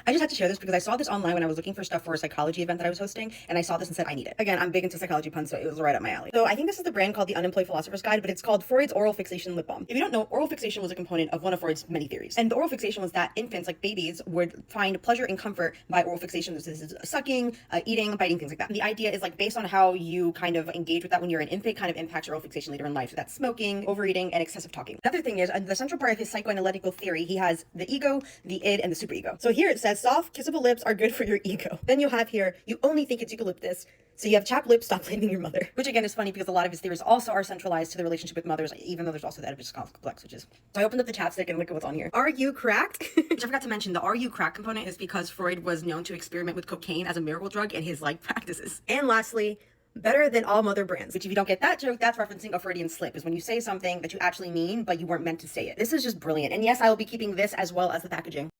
I just had to share this because I saw this online when I was looking for stuff for a psychology event that I was hosting, and I saw this and said, I need it. Again, I'm big into psychology puns, so it was right up my alley. So I think this is the brand called the Unemployed Philosopher's Guide, but it's called Freud's Oral Fixation Lip Balm. If you don't know, oral fixation was a component of one of Freud's many theories. And the oral fixation was that infants, like babies, would find pleasure and comfort by oral fixation. This is sucking, eating, biting, things like that. And the idea is like based on how you kind of engage with that when you're an infant kind of impacts your oral fixation later in life. So that's smoking, overeating, and excessive talking. Another thing is the central part of his psychoanalytical theory, he has the ego, the id, and the superego. So here it says soft, kissable lips are good for your ego. Then you have here, you only think it's eucalyptus. So you have chapped lips, stop blaming your mother. Which again is funny because a lot of his theories also are centralized to the relationship with mothers, even though there's also the Oedipus complex, which is... So I opened up the chapstick and look at what's on here. Are you cracked? Which I forgot to mention, the are you cracked component is because Freud was known to experiment with cocaine as a miracle drug in his like practices. And lastly, better than all mother brands. Which if you don't get that joke, that's referencing a Freudian slip, is when you say something that you actually mean, but you weren't meant to say it. This is just brilliant. And yes, I will be keeping this as well as the packaging.